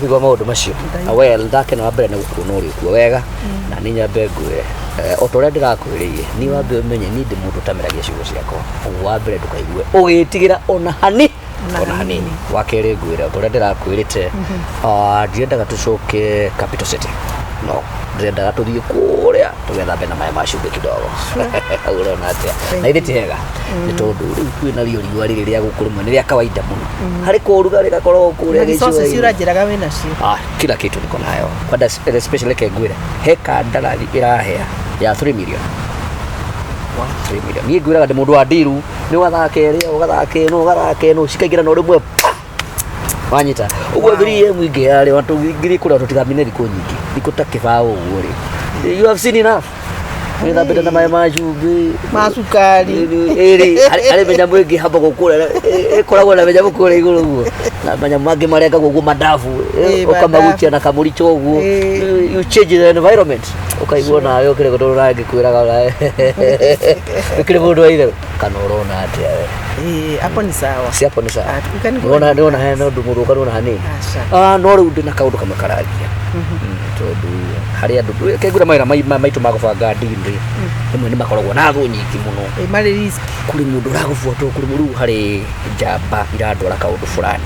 Kigwa maundu macio well ndake na mbere na gukuna uri kuo wega na ni nyambe ngwe otore ndirakwiriye ni wambe umenye ni ndi mundu tameragia ciugo ciakwa wa mbere ndukaigue ugitigira ona hanini wakere ngwira otore ndirakwirite ndiendaga tucoke capital city no ndiendaga tuthie kuria tugethambe na maya macumbi kidogo urona atia na ithi hega ni tondu riu kwina riũa rĩrĩ rĩa gũkũrũmwe nĩ rĩa kawaida muno harĩ kũruga rĩgakorwo kũrĩa gĩcũa sisi ũranjĩraga wĩna cio kila kitu niko nayo kwenda especially kengwira heka ndarathi irahea ya 3 million 3 million niĩ ngwiraga ndĩ mũndũ wa ndiru nĩ ũgathake ĩrĩa ũgathake no cikaingĩra no rĩmwe wanyita uguo 3M ingĩarĩ watu ngiri kũrĩa tũtigamine thikũ nyingĩ thikũ ta kĩbaũ ũguo rĩ you have seen enough witha mbere na maya macumbi macukari arĩ menyamu ĩngĩ hamba gũkũrĩa ĩkoragwo na menyamu kũrĩa igũrũ ũguo na menyamu mangĩ marengagwo ũguo mandabu ũkamagutia na kamũricho ũguo you change the environment ũkaigua nawe ũkĩrĩ gũtũrũ na ngĩkwĩraga ũkĩrĩ mũndũ wa itherũ kana ũrona atĩa we hapo ni sawa si hapo ni sawa unaona hena ũndũ mũndũ ũkanona hanini no rĩu ndĩ na kaũndũ kamwe kararia tondu harĩ andũ kengwĩra mawĩra maitũ magũbanga ndini rĩmwe nĩ makoragwo na thũ nyingĩ mũno marĩ risk kũrĩ mũndũ ũragũbuatwo kũrĩ mũrũ harĩ njamba iratwara kaũndũ fulani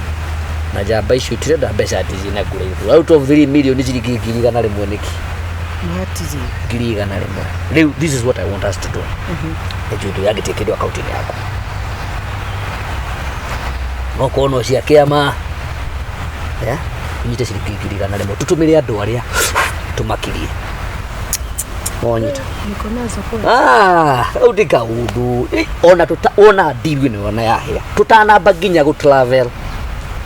na njamba icio itirenda mbeca ndizina ngũrĩirwo out of 3 million ciringi ngiri igana rĩmwe nĩki ngiri igana rĩmwe rĩu this is what I want us to do ejundu yagĩtie kĩndũ akaunti-inĩ yaku no kono cia kĩama unyite ciringi ngiri igana rĩmwe tũtũmĩre andũ arĩa tũmakirie monyita au ndika undu ona ndiru ni ona yahia tutanamba nginya go travel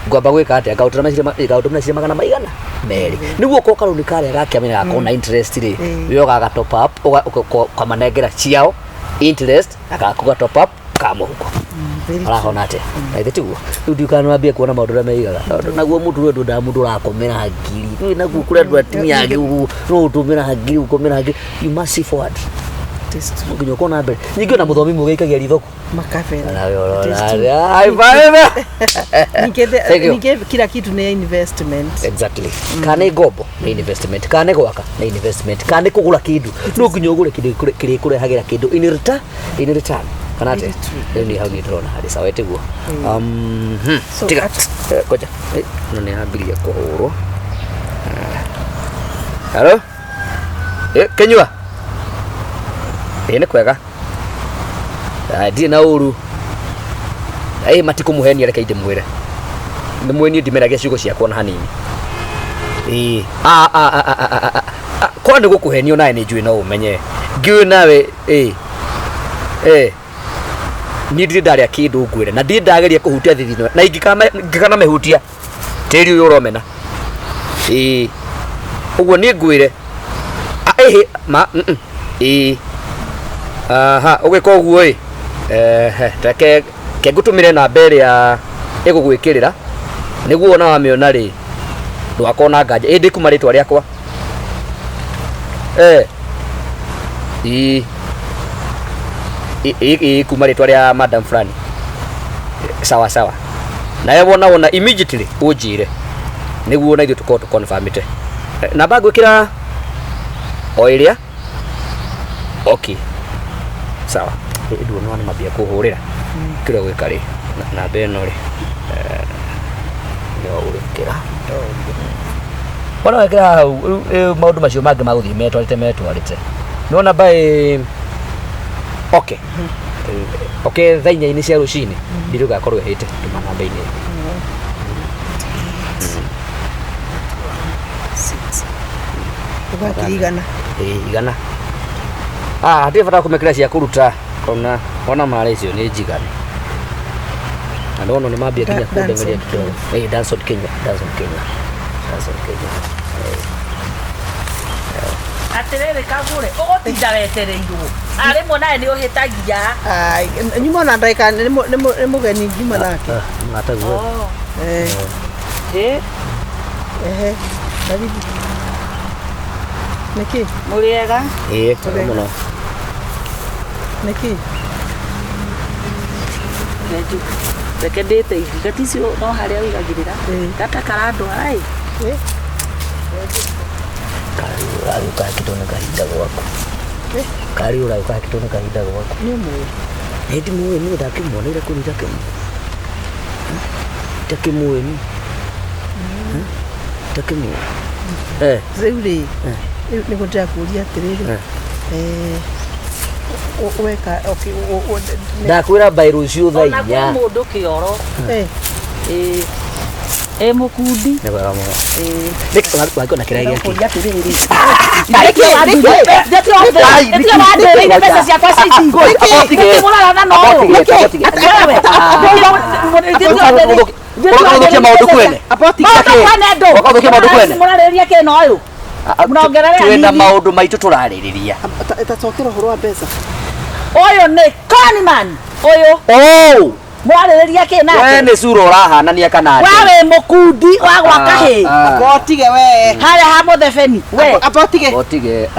ngwamba gwika atia gautũmĩra ciria magana maigana meri niguo ko karuni kare gakiamenya gakona interest ri yo gaga top up kamanengera ciao interest agakuga top up kamuhuko arahona atia na tiguo riu ndikanambia kuona maũndũ ũrĩa meigaga naguo mũndũ ũyũ ndamundu ũrakomera ngiri rĩu naguo kũrĩa andũ atimia angĩ no ũtũmĩra ngiri ũkomera ngiri you must see forward nginya kona mbere ningĩ na mũthomi mũgeikagia rithoko makabera ningĩ kila kitu ni investment exactly kana ngombo ni investment kana gwaka ni investment kana kũgũra kĩndũ no nginya ũgũre kĩndũ kĩrĩa kũrehagĩra kĩndũ in return kana atĩa rĩu nĩ hau nĩ ndĩrona harĩ sawa tiguo tiga koja no nĩ ambirie kũhũrwo hello kenyua nĩ kwega ndiĩ na ũru matikũmũhenia reke ndĩmwĩre ndĩmwĩnie ndimeragia ciugo ciakwa na hanini korwo nĩ gũkũhenio nawe nĩ njũĩ no ũmenye ngiũĩ nawe niĩ ndirĩ ndarĩa kĩndũ ngwĩre na ndirĩ ndageria kũhutia thithino na ingĩkana mehutia tĩri ũyũ ũromena ũguo niĩ ngwĩre ũgĩka ũguo reke ngũtũmĩre namba ĩrĩa ĩgũgwĩkĩrĩra nĩguo ona wamĩona rĩ ndũgakorwo na nganja ĩndĩ kuma rĩtwa rĩakwa kuma rĩtwa rĩa madam fulani sawa sawa nawe wona immediately ũnjĩre nĩguo na ithuĩ tũkorwo tũconfirmĩte namba ngwĩkĩra o ĩrĩa okay sawa ndio no mambia kuhurira kile gwika ri na beno ri yo urikira wana wekira maundu macio mangĩ magũthii metwarĩte nona by okay thainyainĩ cia rũcinĩ ndirĩ gakorwo hĩte namba-inĩ igana igana ndirĩ bata kũmekĩra cia kũruta ona marĩ icio nĩ njigane na ndono nĩ mambia nginya kũndemeria kidogo Danson Kenya atirere Kagure ũgũtinda wetereirwo arĩmwe nawe nĩ ũhĩtagia nyuma na ndaika nĩ mũgeni nyuma nake ngataguo David niki mũrĩega mũno niki reke ndĩte igati icio no harĩa wĩigagĩrĩra gata karandwara Kari uka kitone kahinda gwako. Kari uka kitone kahinda gwako. Ni mu. Eti muwe ni ndakimwona ira kuni take. Take muwe ni. Take muwe. Zeuri. Ni kutaka kuulia atiriri. Weka okay ndakwira bairu cio thainya na mundu kioro mukundi ne bara mo next wako na kirege ki pesa cia kwa saizi mulala na no Wakothũkia maũndũ kwene wakothũkia maũndũ kwene mũrarĩrĩria kĩno ũyũ mũrongerera twĩna maũndũ maitũ tũrarĩrĩria tatokera ũhoro wa mbeca ũyũ nĩ conman ũyũ mũrarĩrĩria kĩ nake we nĩ cura ũrahanania kana we wĩ mũkundi wa gwaka hĩ abotige we harĩa ha mũthebeni we abotige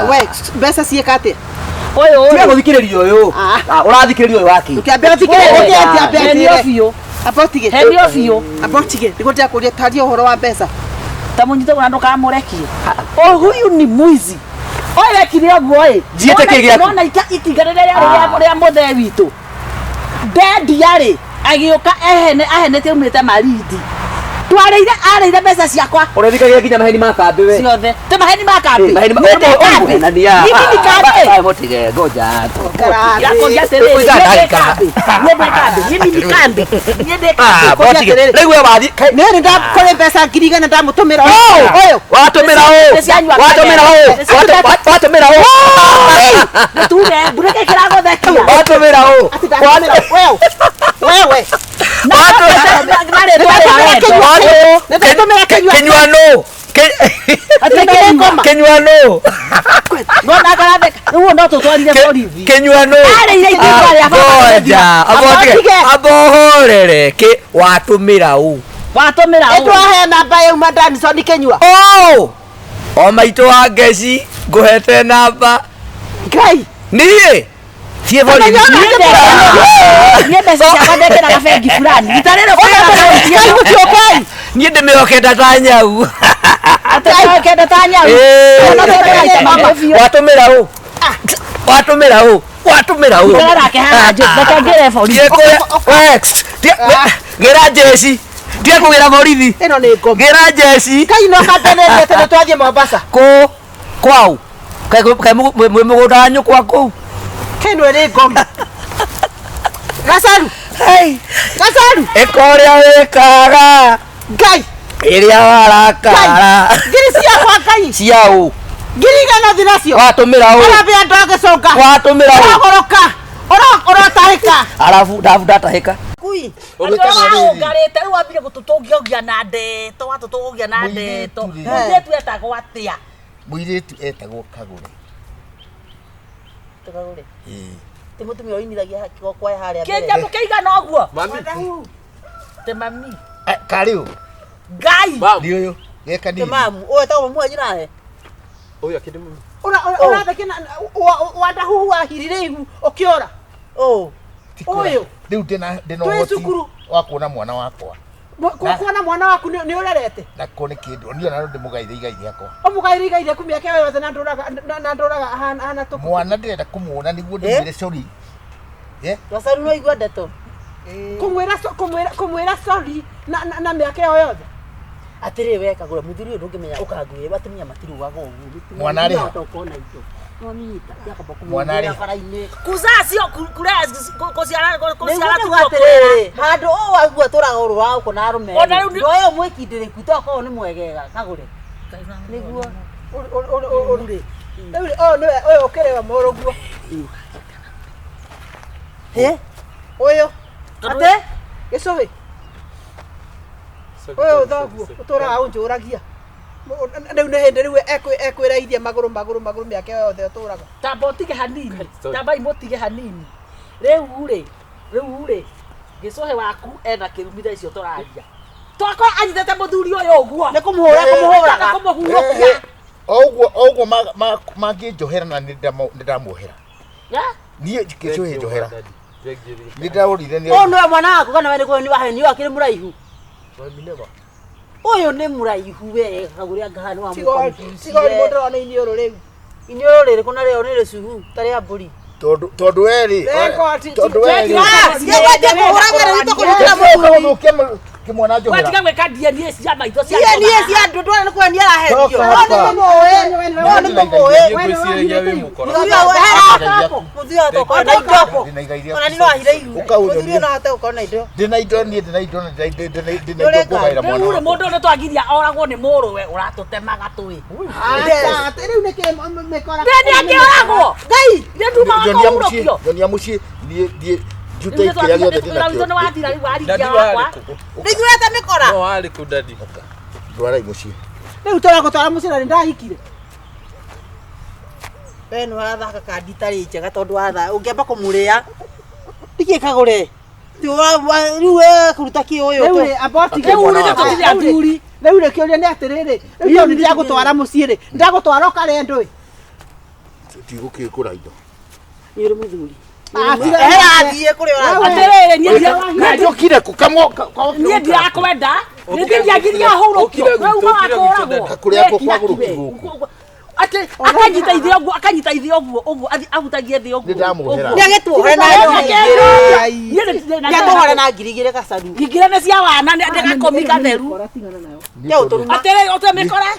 we mbeca ciĩka atĩa ũyũ tiga gũthikĩrĩria ũyũ ũrathikĩrĩria ũyũ waki ũkĩambia ũthikĩrĩria biũ abotige hendio biũ abotige nĩgũtĩa kũria taria ũhoro wa mbeca tamunyite kuna ndo kamurekie huyu ni mwizi oye kirio boy jiete kĩgĩa nona ikigarere ya mothe witũ dedi yari agioka ahenete umite maridi twareire areire mbeca ciakwa ũrethikagia kinya maheni ma kambe we ciothe te maheni ma kambe maheni ma kambe na nia mimi kambe ai motige ngoja yako yatere mimi ni kambe niende motige rĩu we wathi nĩ ndakore mbeca 2,000 ndamũtũmĩra ũyũ watumĩra tuge bureke kiragothekia watumĩra wewe Kenyuano ngona karabe uwo ndo tutwarire borithi Kenyuano abohorere ke watumira etwahe namba ya madani so nikenyua o maito wa ngeci nguhete namba ngai niĩ tie borithi niĩ mbeca ciakwa ndekera gabengi fulani itarĩro niĩ ndĩmĩhokenda ta nyau atĩkenda ta nyau watumĩra ũ ndarake haha ndeke ngere borithi gĩra jeci tie kũgĩra borithi ĩno nĩ ngombo gĩra jeci kai no katenerie tene twathie Mombasa kwau kai mũgũnda wa nyũkwa kũu kai no nĩ ngombo gacaru ĩkorĩa wĩkaga ngai ĩrĩa warakara ngiri ciakwa ngai ciaũ 2,000 thinacio watumĩra ũ arabia ndagĩcoka watumĩra ũ ũragoroka ũratahĩka arabu ndatahĩka kui ũngarĩte rĩu wambire gũtũtũngia na ndeto watũtũngia na ndeto mũirĩtu etagwo atĩa mũirĩtu etagwo Kagure ti mũtumia ũinithagia kwa harĩa mbere kĩnjamu kĩigana ũguo te mami karĩũ ngai nĩ ũyũ geka nini mamu ũyũ etagwo mamu wanyu nawe ũyũ akĩndĩ mũno ũrathekena wadahuhu wahirire ihu ũkĩora ũyũ rĩu ndĩna ũhoti wa kuona mwana wakwa kuona mwana waku nĩ ũrerete nako nĩ kĩndũ niona no ndĩmũgaithe igai rĩakwa ũmũgaire igai rĩaku mĩaka yothe na ndũraga hana tũkũ mwana ndĩrenda kũmuona nĩguo ndĩmwĩre sorry Wasaru no igua ndeto kumwĩra sorry na mĩaka ĩyo yothe atĩrĩ we Kagure mũthuri ũyũ ndũngĩmenya ũkangũire batumia matirugaga ũguo mwana arĩ mwana arĩ kuzasio kusiara handũ o wagua tũraga ũrũ wa ũkũ na arũme ndoyo mwĩkindĩrĩku toko nĩ mwegega Kagure nĩguo nĩwe ũyũ ũkĩrĩwa mũrũguo ũyũ ate gĩcũhĩ ũyũ thoguo ũtũraga ũnjũragia rĩu nĩ hĩndĩ rĩu ekwĩreithia magũrũ mĩaka yothe ũtũraga tamba ũtige hanini tamba imũtige hanini rĩu rĩ gĩcũhĩ waku ena kĩrumitha icio tũraria twakora anyitĩte mũthuri ũyũ ũguo nĩ kũmũhũraga ũguo mangĩnjohera na nĩndamuohera niĩ gĩcũhĩ njohera nĩndaũrire nĩwe mwana waku kana we nĩ waheni wakĩrĩ mũraihu Uyu ni muraihu we Kagure ngahani wa Tigo mũndũ ona iniũrũ rĩu. Iniũrũ rĩrĩ kuna rĩo nĩ rĩcuhu tarĩ ya mbũri. Tondu eri. Tondu eri. Kimwana njohera. Watiga gwĩka DNA cia maitho cia. DNA cia andũ ndwara nĩ kuonia arahendio. Muthia toko na indo. Ona ni no ahire iru. Muthia no hata ukona indo. Ndina indo ni ndina indo kugaira mwana. Rĩu mũndũ ũrĩa twagiria oragwo nĩ mũrũwe ũratũtemaga tũĩ. Rĩu nĩ kĩ mekora. Nĩ angĩoragwo. Ngai, nĩ tumaga kũhurũkio. Nyonia muciĩ die jute kĩrĩa gĩothe ndĩna kĩo. Nĩ wathira rĩu waringia wakwa. Nĩnyuĩte mĩkora. No arĩ kũ dadi. Ndwara muciĩ. Rĩu tũragũtwara mũciĩ na ndahikire. We nĩ wathaka kandi itarĩ njega tondũ watha ũngĩamba kũmũrĩa. Ndikĩ Kagure. Rĩu we kũruta kĩ ũyũ. Rĩu aboti Rĩu nĩ tũtithia athuri. Rĩu rĩ kĩũria nĩ atĩrĩrĩ. Rĩu nĩ ndagũtwara mũciĩ rĩ. Ndagũtwara ũkarĩa ndũĩ. Tigũkĩkũra indo. Nĩ ũrĩ mũthuri. Athiĩ kũrĩa ũrathiĩ. Atĩrĩrĩ niĩ Njũkire kũkamwo. Niĩ ndirakwenda. Nĩ ndiagiria hurũkio. Rĩu magakũragwo. Kũrĩa kwagũrũki gũkũ. Ate akanyita ithe ũguo ahutagie thĩ ũguo. Nĩ ndamũhera. Nĩ agĩtuohore na ngiri na ngiri igĩrĩ gacaru. Ngigire nĩ cia wana ndĩgakomi gatheru. Atĩrĩ ũtemĩkora.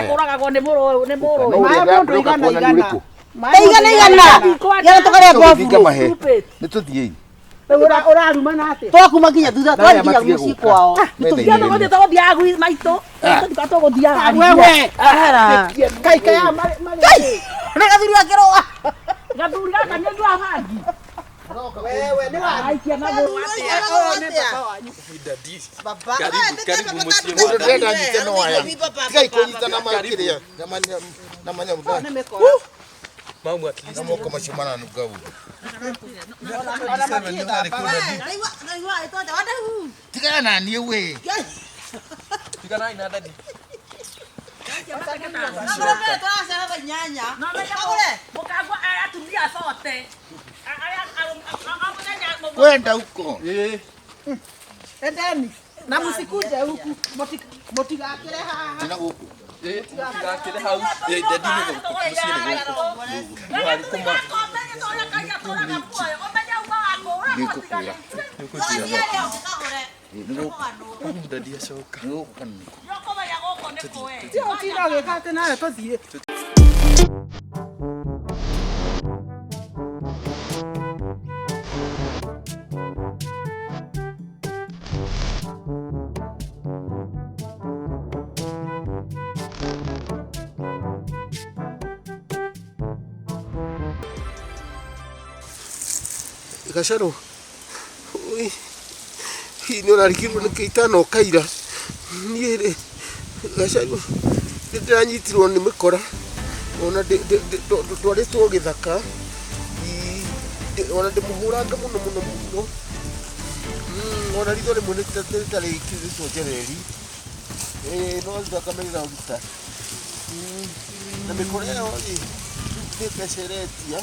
Kũragagwo nĩ mũrũwe. Igana. Gera tũkarĩa ngobu. Nĩ tũthiĩ. Ũraruma na atĩ. Twakuma nginya thutha twathiaga mũciĩ kwao. Tũthiaga gũthiĩ tũgũthiaga maitũ. Tũthiaga Wewe. Kaika ya marĩ. Na gathuri wakĩrũa. Gathuri gaka nĩ ndwa hangi. Wewe nĩ Aikia na mũrũ baba. Karibu muciĩ. Mũndũ ndĩrenda nyite no aya. Tiga ikũnyita na makĩrĩa. Na manyamũ. Mamu at least. Namoko mashimana nugau. Tiga na niĩ we. Tiga na ina dadi. Mũkagwa atumia sote. Kwenda huko. Endeni. Na msikuje huku. Motigakire haha. Tena huko. Tigakĩre hau. Dadi nĩ muciĩ nĩ gũkũ. Ari kuma. Dadi acoka. Sio kina gĩkate nayo tũthiĩ. Gacaro. Ui. Hii nĩ ũrarigirwo nĩ kĩitano kaira. Niĩ rĩ. Gacaro. Ndĩranyitirwo nĩ mĩkora. Ona twarĩtwo gĩthaka. Ona ndĩmũhũranga mũno. Ona ritho rĩmwe nĩtarĩkĩrĩtwo njereri. No thakamenyera ũruta. Na mĩkora ĩyo rĩ. Ndĩkeceretia.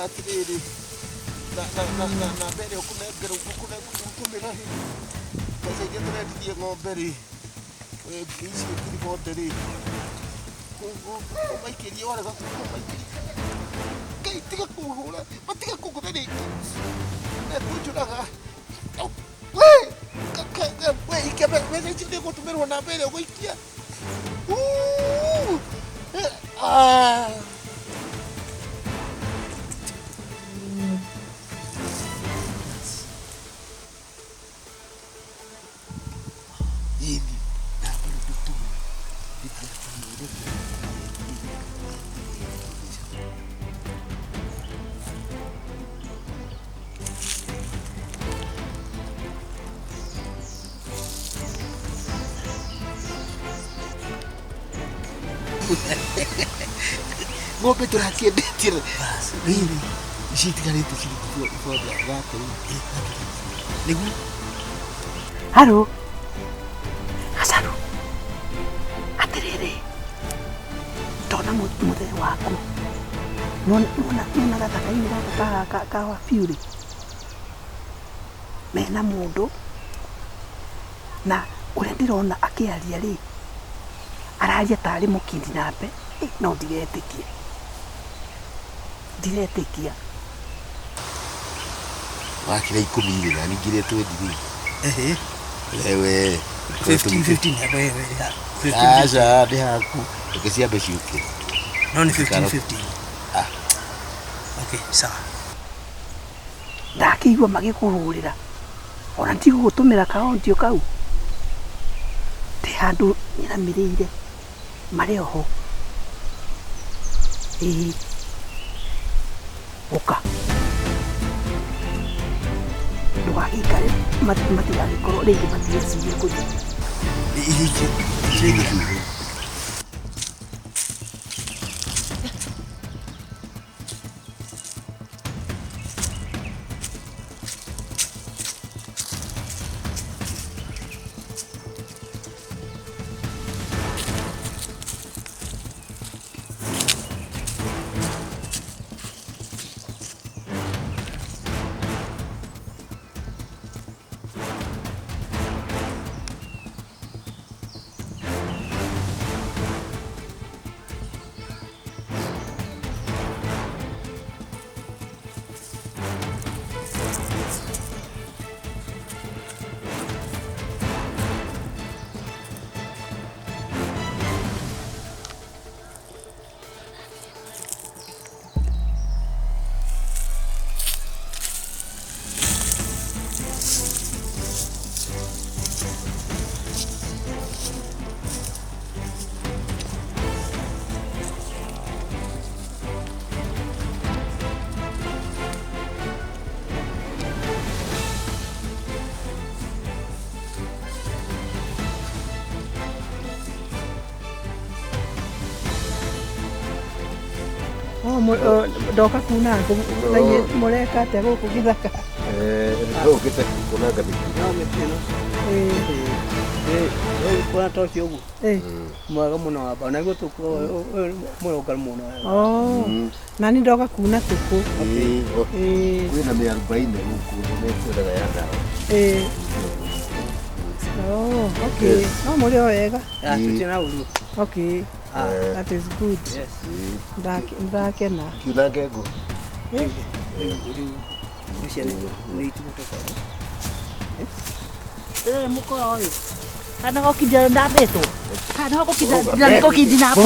Atĩrĩrĩ na mbere ũkũnengera ũkũmĩra mbeca iria tũrendithie ng'ombe rĩ ici ngiri rĩ ũmaikĩrie warega kũmaikĩria Ngai tiga kũhũra matiga kũgũtha rĩngĩ nekũnjũraga we ikia mbeca icio nĩgũtũmĩrwo na mbere ũgũikia ng'ombe tũrakĩendetie rĩrĩ ici itigarĩte ciringi 430 nĩguo haro Gacaru atĩrĩrĩ ndona mũthee waku nona gathaka-inĩ gaka ka wabiũ rĩ mena mundu na uria ndirona akiaria ri araria tari mukindi nambe no ndiretikia wakira 10 na ningire 20 lewe 15 hapa wewe acha de haku ukisia beshuke no ni 15 okay sawa ndakiigua magikururira ona ntigo gutumira kaunti kau ti handu nyiramirire mari oho uka ndugagikare matigagikorwo rĩngĩ matigecirie kũthi ndoka kuna ngai mureka te guku githaka ukite kuna gabi kuna toki ugu mwaga muno hapa na gutu muroka muno nani ndoka kuna tuku kwina 40 huku nĩtũraga ya ndawa okay no muri wega tutina uru okay that is good. Yes. Ndakena. Kina ngego. Mukora oyo. Kana gokija ndabeto. Kana gokija gokija napo.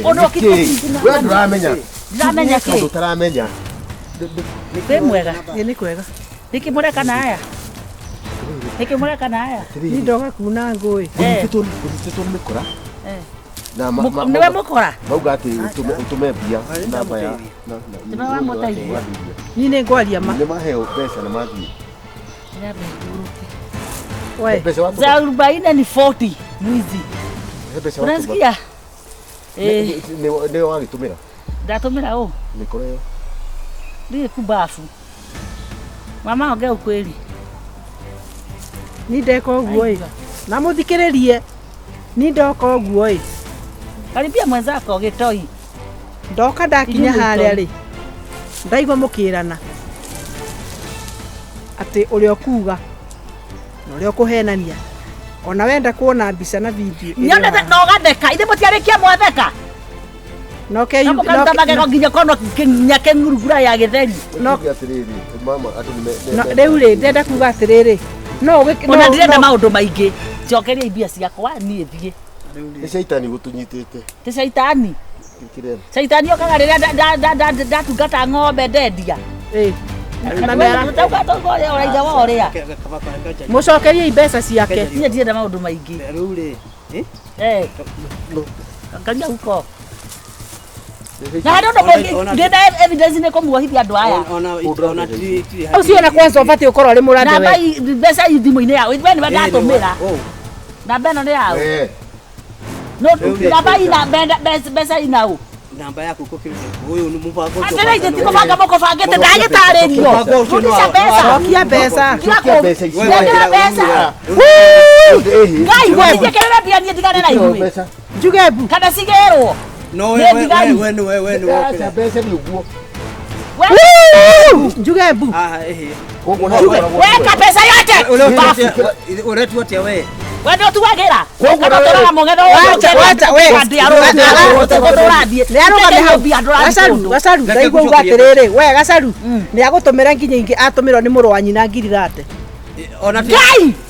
Ono gokija. Wewe ndamenya. Ndamenya ki? Tutaramenya. Ni mwega. Ni kwega. Nikimureka na haya. Nikimureka na haya. Ni ndoga kuna ngui. Gutito mikora. Na niwe mukora mauga ati utume bia namba ya na wa motaithia ni ne ngwaria ma ni maheo pesa na mathi we za 40 ni 40 mwizi unasikia ni wagitumira ndatumira o nikore yo ni kubafu mama ongea ukweli ni ndeko guoi na muthikiririe ni ndoko guoi karibia mwenzako gitoi ndoka ndakinya haria ri ndaigwa mukirana ati uri okuga no uri okuhenania ona wenda kuona mbica na video nyone no gatheka ithe mutiarikia mwatheka no ke yu no kamage nginya kono kinya kengurugura ya githeri no atiriri mama atu no riu ri ndenda kuga atiriri no ona ndirenda maundu maingi ciokeria ibia ciakwa nie thie ni shaitani gutunyitite ti shaitani kirena shaitani okaga riria ndatungata ng'ombe ndendia na mera tauga ngoria uraitha wa uria mucokerie mbeca ciake nie ndirenda maundu maingi riu ri angalia huko na ndo ndenda evidence ne kumuhithia andu aya ona ti ucio na kwanza ubati ukorwo ari murande we na mbeca ithimu-ini yao we ni ndatumira na beno ni yao no namba ina mbeca inau namba yako uko kile huyo ni mpango atena ite tiko banga moko fangete ndagitaririo rudisha pesa rokia pesa ngira pesa ngai wewe jekerera bia nie ndigane na iwe njugebu kana sigerwo no wewe acha pesa ni uguo njugebu Weka pesa yote. Uretuote wewe. Wewe ndio tuwagira. Ukatotora mongero wacha wewe. Gacaru ndaigua uga atiriri we gacaru ni agutumira nginya ingi atumirwo ni muru wa nyina ngirate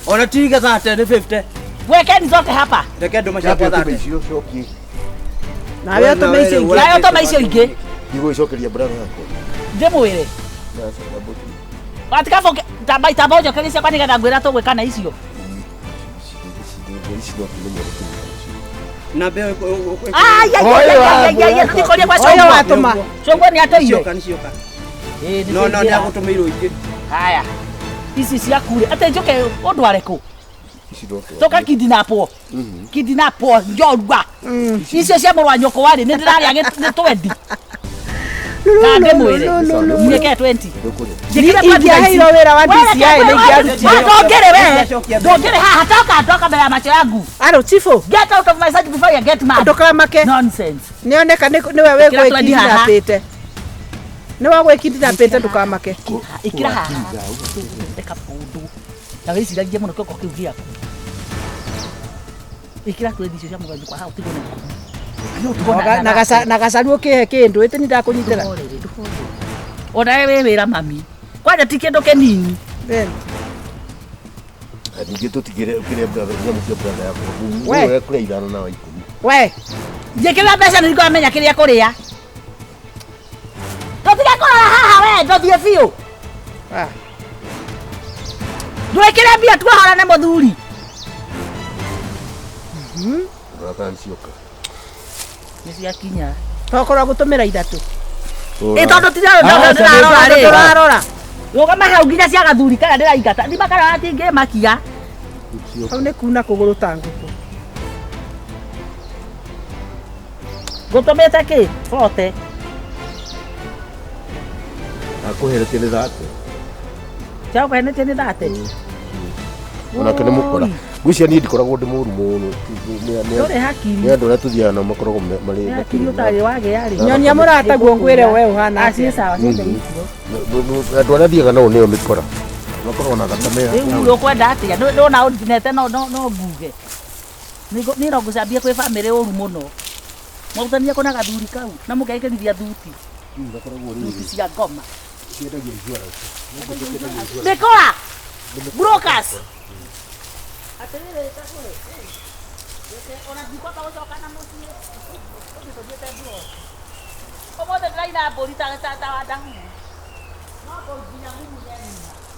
ona tiga thate ni 50 wekeni zote hapa reke ndo mashaka thate na wewe tumeicio ingi nayo tumeicio ingi Igoicokeria brother yako ndimwire watikapo tabaita bojo kelisia kwani gada ngwira tugwikana icio na be ndikoria kwa oyo watuma shongo ni atoire no ni agutumirwo ingi haya ici cia kure ate njoke ondware ku toka kidinapo kidinapo njorwa icio cia murwa nyoko wari ni ndiraria ni 20 kande mwire nyeke 20 Ingia hilo wera wa DCI ni ngiaruti ndongere haha toka mbele ya macho yangu alo chifu get out of my sight before you get mad ndoka make nonsense nioneka ni wewe gwikindira pete ni wa gwikindira pete ndukamake ikira haha ndeka pundu na wisi ndagie muno koko kiugia ikira twedicio cia muganyu kwa hau tigone na gacaru ukihe kindu iti ni ndakunyitira ona wewe wira mami kwaja ti kindu kinini Ningĩ tũtigire kĩrĩa brother nyamũ cia brother yako wewe kũrĩa ithano na 10 we njikira mbeca nĩ ngomenya kĩrĩa kũrĩa tũtige kũrora haha we ndũthiĩ biũ ndwĩkĩre mbia tuahorane mũthuri Ratansioka nĩ ciakinya tokorwo gutumira ithatu tondũ turarora rũgama hau nginya cia gathuri kana ndĩraingata ndimakara atingĩmakia hau nĩ kuna kũgũrũ ta ngũkũ ngũtũmĩte kĩ bote akũherete nĩ thate ciakũhenetie nĩ thate onake nĩ mũkora ngwĩcia niĩ ndikoragwo ndĩ mũru mũno ndũrĩ hakiri nĩ andũ arĩa tũthiaga nao makoragwo marĩ hakiri ũtarĩ wagĩa-rĩ nyonia mũrataguo ngwĩre we ũhana aciĩ sawa ciothe icio andũ arĩa thiaga nao nĩo mĩkora makoragwo na thakame rĩu ũkwenda atĩa ndona ũnjinete no mbuge nĩ no ngũcambia kwĩ bamĩrĩ ũru mũno mwautania kũ na gathuri kau na mũgeikĩrithia thuti thuti cia ngoma Dekora brokers atĩrĩrĩ takũrĩ ona ndikwamba gũcoka na mũciĩ ũgĩtũthiĩte bro ũmũthĩ ndĩraina mbũri ta wa ndangu no kũnginya ngumu nyenina